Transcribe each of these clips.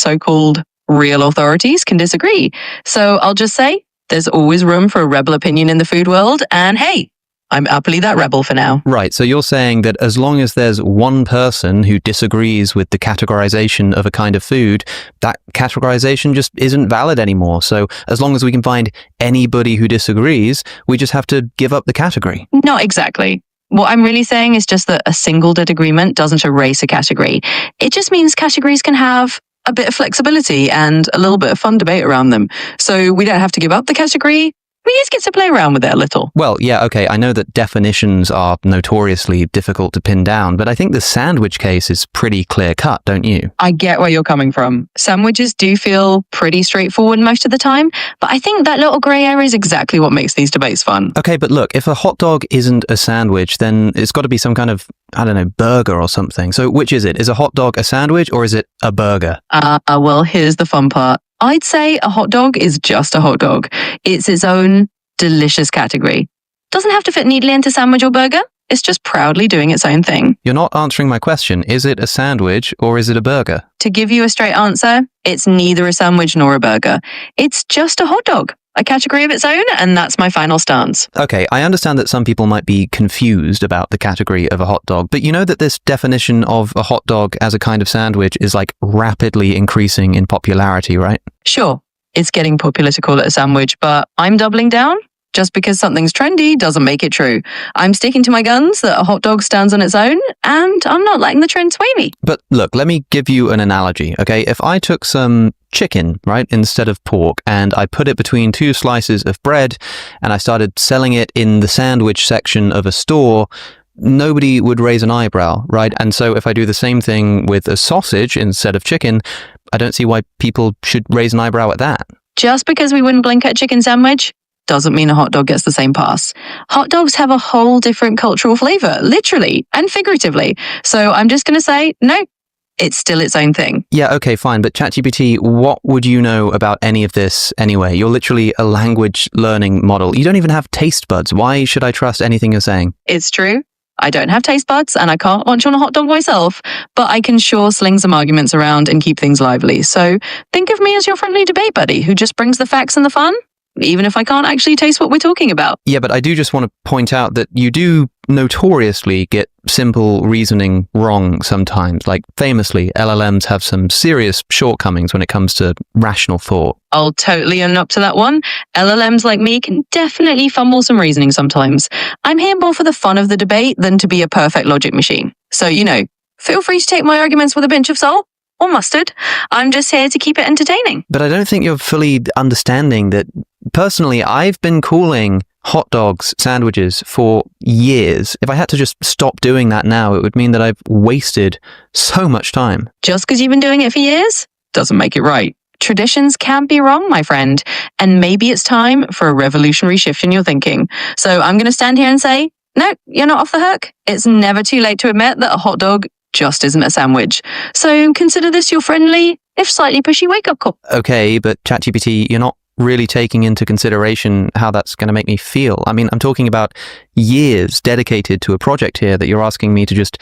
so-called real authorities can disagree. So I'll just say there's always room for a rebel opinion in the food world. And hey, I'm happily that rebel for now. Right, so you're saying that as long as there's one person who disagrees with the categorization of a kind of food, that categorization just isn't valid anymore. So as long as we can find anybody who disagrees, we just have to give up the category. Not exactly. What I'm really saying is just that a single disagreement doesn't erase a category. It just means categories can have a bit of flexibility and a little bit of fun debate around them. So we don't have to give up the category. We just get to play around with it a little. Well, yeah, okay, I know that definitions are notoriously difficult to pin down, but I think the sandwich case is pretty clear-cut, don't you? I get where you're coming from. Sandwiches do feel pretty straightforward most of the time, but I think that little grey area is exactly what makes these debates fun. Okay, but look, if a hot dog isn't a sandwich, then it's got to be some kind of, I don't know, burger or something. So which is it? Is a hot dog a sandwich or is it a burger? Well, here's the fun part. I'd say a hot dog is just a hot dog. It's its own delicious category. Doesn't have to fit neatly into sandwich or burger. It's just proudly doing its own thing. You're not answering my question. Is it a sandwich or is it a burger? To give you a straight answer, it's neither a sandwich nor a burger. It's just a hot dog. A category of its own, and that's my final stance. Okay, I understand that some people might be confused about the category of a hot dog, but you know that this definition of a hot dog as a kind of sandwich is like rapidly increasing in popularity, right? Sure, it's getting popular to call it a sandwich, but I'm doubling down. Just because something's trendy doesn't make it true. I'm sticking to my guns that a hot dog stands on its own, and I'm not letting the trend sway me. But look, let me give you an analogy, okay? If I took some chicken, right, instead of pork, and I put it between two slices of bread, and I started selling it in the sandwich section of a store, nobody would raise an eyebrow, right? And so if I do the same thing with a sausage instead of chicken, I don't see why people should raise an eyebrow at that. Just because we wouldn't blink at a chicken sandwich doesn't mean a hot dog gets the same pass. Hot dogs have a whole different cultural flavor, literally and figuratively. So I'm just going to say, no, it's still its own thing. Yeah, okay, fine. But Chatgpt, what would you know about any of this anyway? You're literally a language learning model. You don't even have taste buds. Why should I trust anything you're saying? It's true. I don't have taste buds and I can't munch on a hot dog myself, but I can sure sling some arguments around and keep things lively. So think of me as your friendly debate buddy who just brings the facts and the fun, even if I can't actually taste what we're talking about. Yeah, but I do just want to point out that you do notoriously get simple reasoning wrong sometimes. Like famously, LLMs have some serious shortcomings when it comes to rational thought. I'll totally own up to that one. LLMs like me can definitely fumble some reasoning sometimes. I'm here more for the fun of the debate than to be a perfect logic machine. So, feel free to take my arguments with a pinch of salt or mustard. I'm just here to keep it entertaining. But I don't think you're fully understanding that personally, I've been calling hot dogs sandwiches for years. If I had to just stop doing that now, it would mean that I've wasted so much time. Just because you've been doing it for years doesn't make it right. Traditions can be wrong, my friend. And maybe it's time for a revolutionary shift in your thinking. So I'm going to stand here and say, no, you're not off the hook. It's never too late to admit that a hot dog just isn't a sandwich. So consider this your friendly, if slightly pushy wake-up call. Okay, but ChatGPT, you're not really taking into consideration how that's going to make me feel. I mean, I'm talking about years dedicated to a project here that you're asking me to just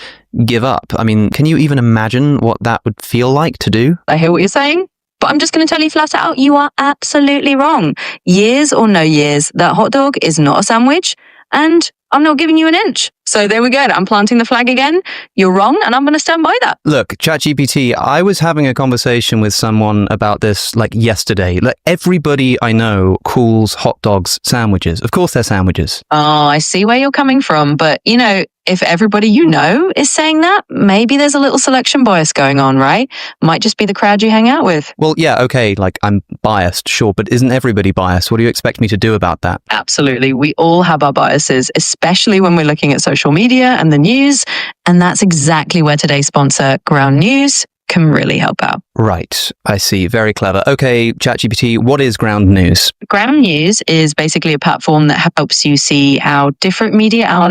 give up. I mean, can you even imagine what that would feel like to do? I hear what you're saying, but I'm just going to tell you flat out, you are absolutely wrong. Years or no years, that hot dog is not a sandwich, and I'm not giving you an inch. So there we go. I'm planting the flag again. You're wrong, and I'm going to stand by that. Look, ChatGPT, I was having a conversation with someone about this like yesterday. Like everybody I know calls hot dogs sandwiches. Of course they're sandwiches. Oh, I see where you're coming from. But, if everybody is saying that, maybe there's a little selection bias going on, right? Might just be the crowd you hang out with. Well, yeah, okay, like I'm biased, sure, but isn't everybody biased? What do you expect me to do about that? Absolutely. We all have our biases, especially when we're looking at social media and the news. And that's exactly where today's sponsor, Ground News, can really help out. Right. I see. Very clever. Okay, ChatGPT, what is Ground News? Ground News is basically a platform that helps you see how different media outlets